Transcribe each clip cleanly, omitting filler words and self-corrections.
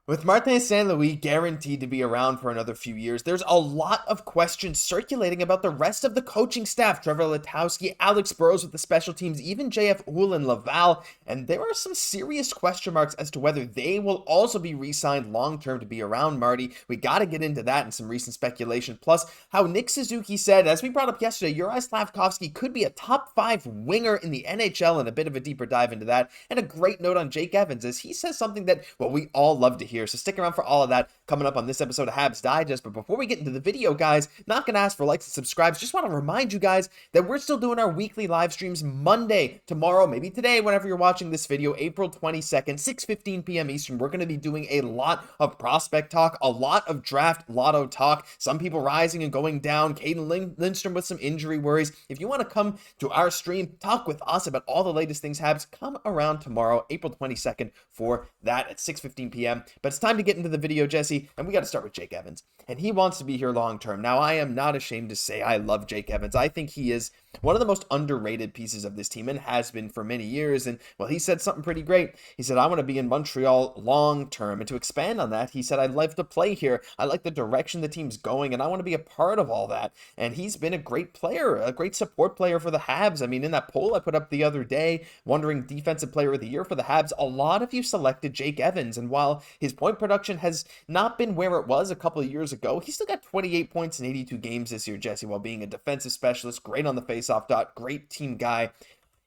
With Martin St. Louis guaranteed to be around for another few years, there's a lot of questions circulating about the rest of the coaching staff. Trevor Letowski, Alex Burrows with the special teams, even JF Goule and Laval. And there are some serious question marks as to whether they will also be re-signed long-term to be around Marty. We got to get into that and some recent speculation. Plus, how Nick Suzuki said, as we brought up yesterday, Juraj Slafkovsky could be a top 5 winger in the NHL, and a bit of a deeper dive into that. And a great note on Jake Evans as he says something that, well, we all love to hear. So stick around for all of that coming up on this episode of Habs Digest. But before we get into the video, guys, not going to ask for likes and subscribes. Just want to remind you guys that we're still doing our weekly live streams Monday, tomorrow, maybe today, whenever you're watching this video, April 22nd, 6:15 p.m. Eastern. We're going to be doing a lot of prospect talk, a lot of draft lotto talk, some people rising and going down, Cayden Lindstrom with some injury worries. If you want to come to our stream, talk with us about all the latest things Habs, come around tomorrow, April 22nd, for that at 6:15 p.m. But it's time to get into the video, Jesse, and we got to start with Jake Evans. And he wants to be here long term. Now, I am not ashamed to say I love Jake Evans. I think he is one of the most underrated pieces of this team and has been for many years. And, well, he said something pretty great. He said, I want to be in Montreal long term. And to expand on that, he said, I'd like to play here. I like the direction the team's going, and I want to be a part of all that. And he's been a great player, a great support player for the Habs. I mean, in that poll I put up the other day, wondering defensive player of the year for the Habs, a lot of you selected Jake Evans. And while his point production has not been where it was a couple of years ago, he still got 28 points in 82 games this year, Jesse, while being a defensive specialist, great on the faceoff dot, great team guy.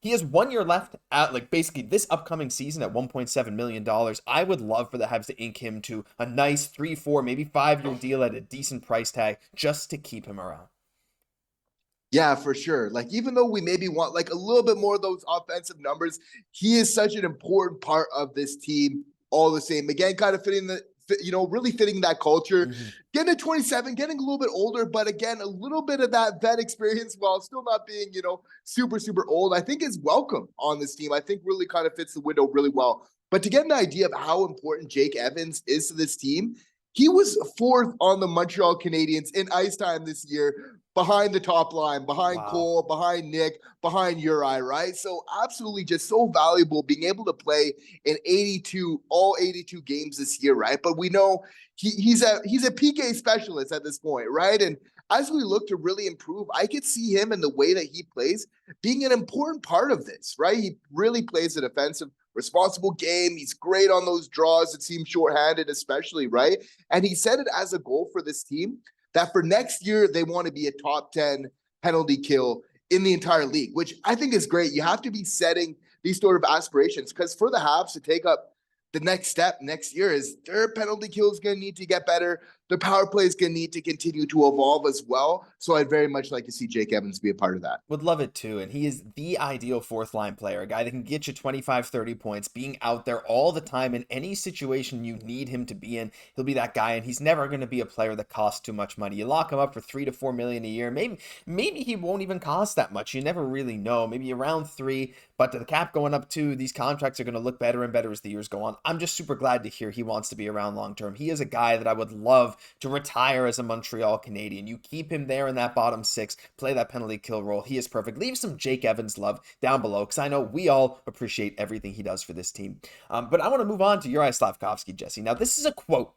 He has 1 year left at basically this upcoming season at $1.7 million. I would love for the Habs to ink him to a nice 3, 4, maybe 5-year deal at a decent price tag just to keep him around. Yeah, for sure. Even though we maybe want a little bit more of those offensive numbers, he is such an important part of this team all the same. Again, kind of really fitting that culture. Mm-hmm. Getting to 27, getting a little bit older, but again, a little bit of that vet experience while still not being, super, super old, I think is welcome on this team. I think really kind of fits the window really well. But to get an idea of how important Jake Evans is to this team, he was 4th on the Montreal Canadiens in ice time this year, behind the top line, behind Cole, behind Nick, behind Uri, right? So absolutely just so valuable being able to play in all 82 games this year, right? But we know he's a PK specialist at this point, right? And as we look to really improve, I could see him in the way that he plays being an important part of this, right? He really plays a defensive responsible game. He's great on those draws that seem shorthanded, especially, right? And he set it as a goal for this team that for next year, they want to be a top 10 penalty kill in the entire league, which I think is great. You have to be setting these sort of aspirations because for the Habs to take up the next step next year is their penalty kill is going to need to get better. The power play is going to need to continue to evolve as well. So I'd very much like to see Jake Evans be a part of that. Would love it too. And he is the ideal 4th line player, a guy that can get you 25, 30 points, being out there all the time in any situation you need him to be in. He'll be that guy, and he's never going to be a player that costs too much money. You lock him up for $3 to $4 million a year. Maybe he won't even cost that much. You never really know. Maybe around 3, but to the cap going up 2, these contracts are going to look better and better as the years go on. I'm just super glad to hear he wants to be around long term. He is a guy that I would love to retire as a Montreal Canadian. You keep him there in that bottom 6, play that penalty kill role. He is perfect. Leave some Jake Evans love down below because I know we all appreciate everything he does for this team. But I want to move on to Juraj Slafkovsky, Jesse. Now, this is a quote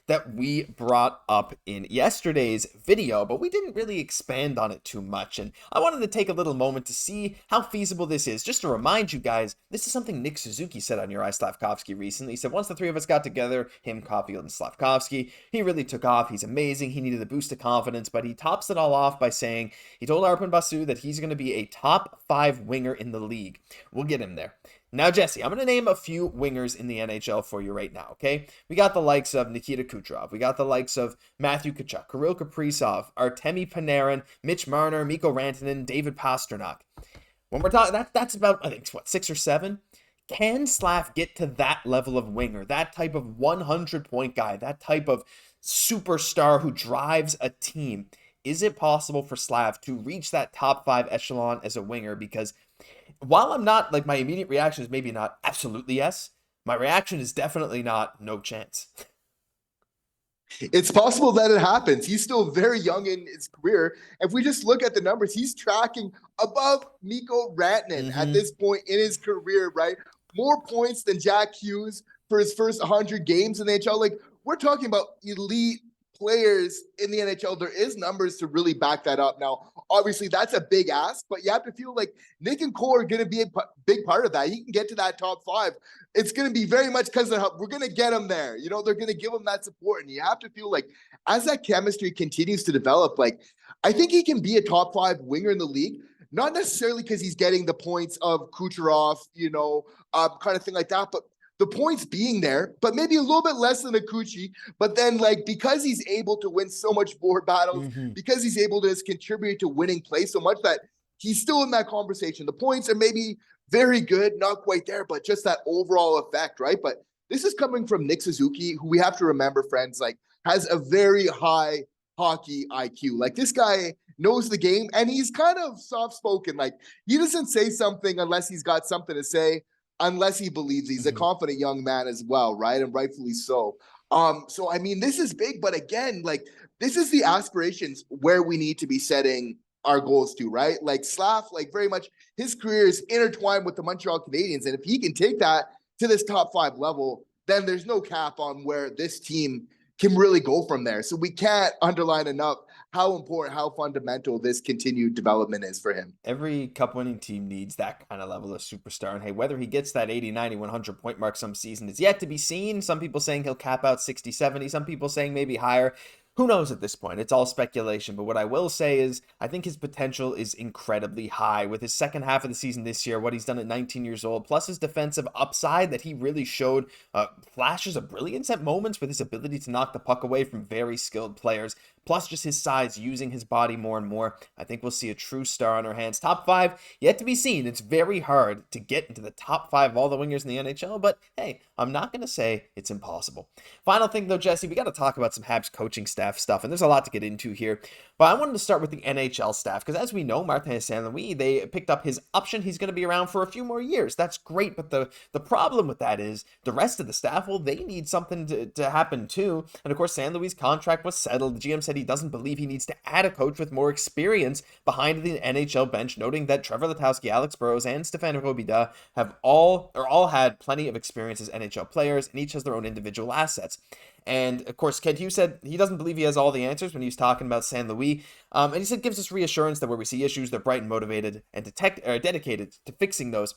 that we brought up in yesterday's video, but we didn't really expand on it too much. And I wanted to take a little moment to see how feasible this is. Just to remind you guys, this is something Nick Suzuki said on Juraj Slafkovsky recently. He said, once the 3 of us got together, him, Caufield, and Slafkovsky, he really took off. He's amazing. He needed a boost of confidence, but he tops it all off by saying he told Arber and Basu that he's going to be a top 5 winger in the league. We'll get him there. Now, Jesse, I'm going to name a few wingers in the NHL for you right now, okay? We got the likes of Nikita Kucherov. We got the likes of Matthew Tkachuk, Kirill Kaprizov, Artemi Panarin, Mitch Marner, Mikko Rantanen, David Pastrnak. When we're talking, that's about, I think, 6 or 7? Can Slav get to that level of winger, that type of 100-point guy, that type of superstar who drives a team? Is it possible for Slav to reach that top 5 echelon as a winger? Because while I'm not, my immediate reaction is maybe not absolutely yes, my reaction is definitely not no chance. It's possible that it happens. He's still very young in his career. If we just look at the numbers, he's tracking above Mikko Rantanen at this point in his career, right? More points than Jack Hughes, for his first 100 games in the NHL. Like, we're talking about elite players in the NHL. There is numbers to really back that up. Now, obviously, that's a big ask, but you have to feel like Nick and Cole are going to be a big part of that. He can get to that top 5. It's going to be very much because we're going to get him there. You know, they're going to give him that support. And you have to feel like as that chemistry continues to develop, like, I think he can be a top 5 winger in the league. Not necessarily because he's getting the points of Kucherov, kind of thing like that, but the points being there, but maybe a little bit less than a Kuchi. But then, like, because he's able to win so much more battles, because he's able to just contribute to winning play so much that he's still in that conversation. The points are maybe very good, not quite there, but just that overall effect, right? But this is coming from Nick Suzuki, who we have to remember, friends, like, has a very high hockey IQ. Like, this guy knows the game, and he's kind of soft-spoken. Like, he doesn't say something unless he's got something to say, unless he believes he's a confident young man as well, right? And rightfully so. So, I mean, this is big, but again, like, this is the aspirations where we need to be setting our goals to, right? Like, Slaf, like, very much his career is intertwined with the Montreal Canadiens. And if he can take that to this top 5 level, then there's no cap on where this team can really go from there. So we can't underline enough how important, how fundamental this continued development is for him. Every cup winning team needs that kind of level of superstar. And hey, whether he gets that 80, 90, 100 point mark some season is yet to be seen. Some people saying he'll cap out 60, 70. Some people saying maybe higher. Who knows at this point? It's all speculation. But what I will say is I think his potential is incredibly high. With his second half of the season this year, what he's done at 19 years old, plus his defensive upside that he really showed flashes of brilliance at moments with his ability to knock the puck away from very skilled players, plus just his size, using his body more and more. I think we'll see a true star on our hands. Top 5, yet to be seen. It's very hard to get into the top 5 of all the wingers in the NHL, but hey, I'm not going to say it's impossible. Final thing though, Jesse, we got to talk about some Habs coaching staff stuff, and there's a lot to get into here, but I wanted to start with the NHL staff, because as we know, Martin St. Louis, they picked up his option. He's going to be around for a few more years. That's great, but the problem with that is the rest of the staff, well, they need something to happen too, and of course, St. Louis' contract was settled. The GM said he doesn't believe he needs to add a coach with more experience behind the NHL bench, noting that Trevor Letowski, Alex Burrows, and Stefan Robida have all had plenty of experience as NHL players, and each has their own individual assets. And of course, Kent Hughes said he doesn't believe he has all the answers when he was talking about St. Louis. And he said gives us reassurance that where we see issues, they're bright and motivated and dedicated to fixing those.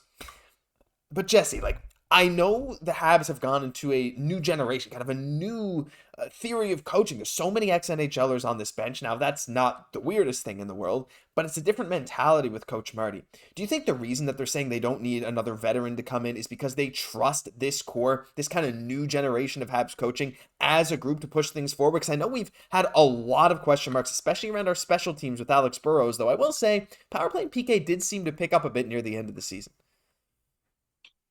But Jesse, like, I know the Habs have gone into a new generation, kind of a new theory of coaching. There's so many ex-NHLers on this bench. Now, that's not the weirdest thing in the world, but it's a different mentality with Coach Marty. Do you think the reason that they're saying they don't need another veteran to come in is because they trust this core, this kind of new generation of Habs coaching as a group to push things forward? Because I know we've had a lot of question marks, especially around our special teams with Alex Burrows, though I will say power play and PK did seem to pick up a bit near the end of the season.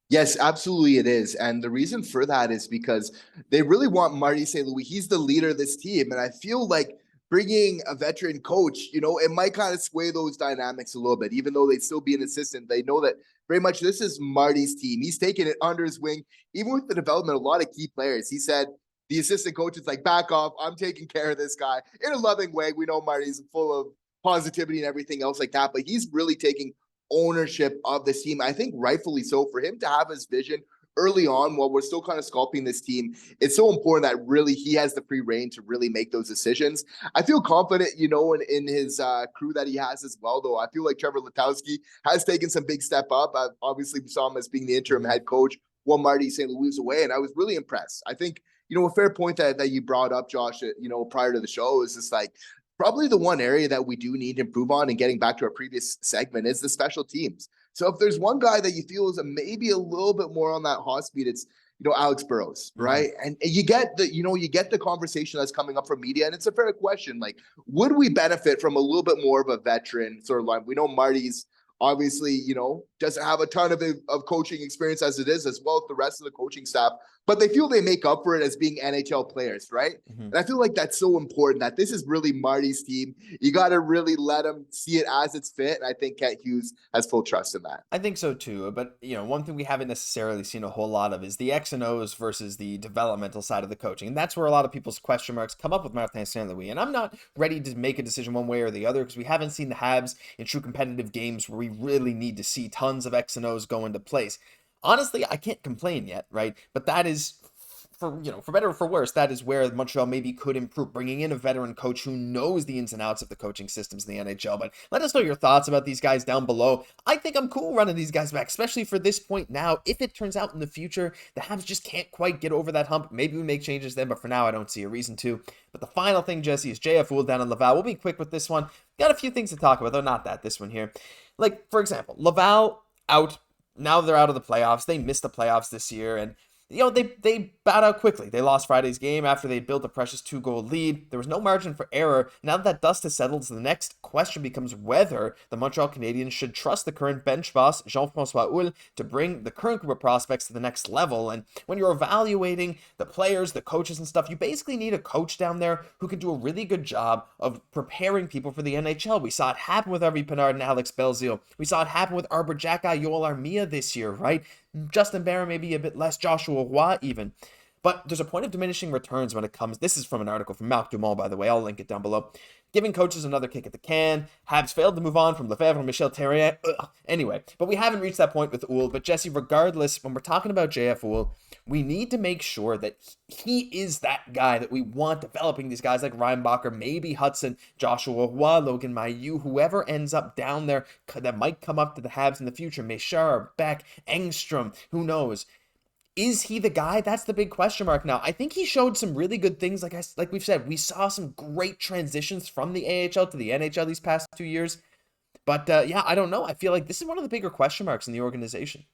Yes, absolutely it is. And the reason for that is because they really want Marty St. Louis. He's the leader of this team. And I feel like bringing a veteran coach, it might kind of sway those dynamics a little bit, even though they'd still be an assistant. They know that very much this is Marty's team. He's taken it under his wing, even with the development of a lot of key players. He said the assistant coach is like, back off. I'm taking care of this guy in a loving way. We know Marty's full of positivity and everything else like that, but he's really taking ownership of this team. I think rightfully so. For him to have his vision early on while we're still kind of sculpting this team, it's so important that really he has the free reign to really make those decisions. I feel confident, in his crew that he has as well, though. I feel like Trevor Letowski has taken some big step up. I obviously saw him as being the interim head coach while Marty St. Louis was away, and I was really impressed. I think, a fair point that you brought up, Josh, prior to the show is just like, probably the one area that we do need to improve on, and getting back to our previous segment, is the special teams. So if there's one guy that you feel is maybe a little bit more on that hot speed, it's, Alex Burrows, right? And you get the conversation that's coming up from media, and it's a fair question. Like, would we benefit from a little bit more of a veteran sort of line? We know Marty's obviously, doesn't have a ton of coaching experience as it is, as well as the rest of the coaching staff, but they feel they make up for it as being NHL players, right? And I feel like that's so important, that this is really Marty's team. You got to really let him see it as it's fit. And I think Kent Hughes has full trust in that. I think so too. But, one thing we haven't necessarily seen a whole lot of is the X and O's versus the developmental side of the coaching. And that's where a lot of people's question marks come up with Martin St. Louis. And I'm not ready to make a decision one way or the other, because we haven't seen the Habs in true competitive games where we really need to see tons of X and O's go into place. honestly, I can't complain yet, right? But that is, for better or for worse, that is where Montreal maybe could improve, bringing in a veteran coach who knows the ins and outs of the coaching systems in the NHL. But let us know your thoughts about these guys down below. I think I'm cool running these guys back, especially for this point now. If it turns out in the future the Habs just can't quite get over that hump, maybe we make changes then, but for now I don't see a reason to. But the final thing, Jesse, is JF Wool down in Laval. We'll be quick with this one. Got a few things to talk about, though not this one here. Like, for example, Laval out. Now they're out of the playoffs. They missed the playoffs this year, and they bowed out quickly. They lost Friday's game after they built a precious 2-goal lead. There was no margin for error. Now that dust has settled, the next question becomes whether the Montreal Canadiens should trust the current bench boss, Jean-François Houle, to bring the current group of prospects to the next level. And when you're evaluating the players, the coaches and stuff, you basically need a coach down there who can do a really good job of preparing people for the NHL. We saw it happen with Harvey Pinard and Alex Belzile. We saw it happen with Arber, Xhekaj, Yoel Armia this year, right? Justin Barron, maybe a bit less, Joshua Roy even. But there's a point of diminishing returns when it comes. This is from an article from Marc Dumont, by the way. I'll link it down below. Giving coaches another kick at the can. Habs failed to move on from Lefebvre and Michel Therrien. Anyway, but we haven't reached that point with Houle. But Jesse, regardless, when we're talking about JF Houle, we need to make sure that he is that guy that we want developing these guys like Reinbacher, maybe Hudson, Joshua Roy, Logan Mailloux, whoever ends up down there that might come up to the Habs in the future. Mesar, Beck, Engstrom, who knows? Is he the guy? That's the big question mark now. I think he showed some really good things. Like we've said, we saw some great transitions from the AHL to the NHL these past 2 years. But yeah, I don't know. I feel like this is one of the bigger question marks in the organization.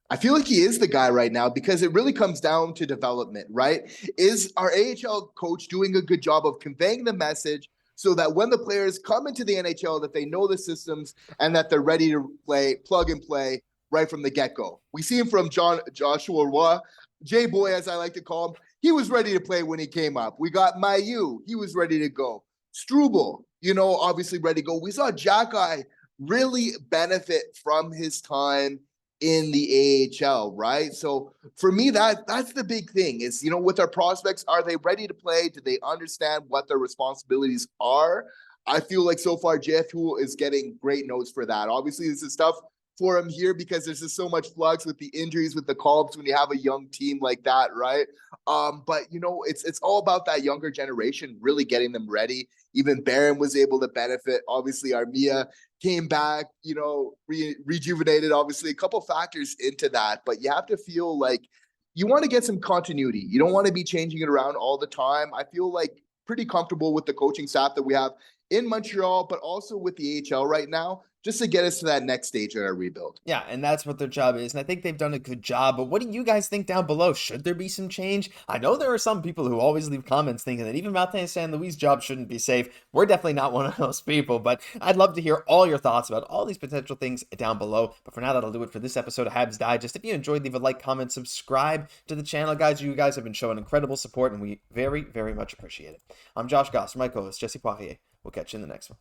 I feel like he is the guy right now because it really comes down to development, right? Is our AHL coach doing a good job of conveying the message so that when the players come into the NHL, that they know the systems and that they're ready to play, plug and play right from the get-go? We see him from Joshua Roy, J-Boy, as I like to call him. He was ready to play when he came up. We got Mailloux. He was ready to go. Struble, obviously ready to go. We saw Xhekaj really benefit from his time in the AHL, right? So for me, that's the big thing is, with our prospects, are they ready to play? Do they understand what their responsibilities are? I feel like so far, JF Houle is getting great notes for that. Obviously, this is tough for him here because there's just so much flux with the injuries, with the call-ups when you have a young team like that, right? But it's all about that younger generation really getting them ready. Even Barron was able to benefit. Obviously, Armia came back, rejuvenated. Obviously, a couple factors into that, but you have to feel like you want to get some continuity. You don't want to be changing it around all the time. I feel like pretty comfortable with the coaching staff that we have in Montreal, but also with the AHL right now, just to get us to that next stage of our rebuild. Yeah, and that's what their job is, and I think they've done a good job, but what do you guys think down below? Should there be some change? I know there are some people who always leave comments thinking that even Martin St. Louis' job shouldn't be safe. We're definitely not one of those people, but I'd love to hear all your thoughts about all these potential things down below. But for now, that'll do it for this episode of Habs Digest. If you enjoyed, leave a like, comment, subscribe to the channel, guys. You guys have been showing incredible support, and we very, very much appreciate it. I'm Josh Gosse, my co-host, Jesse Poirier. We'll catch you in the next one.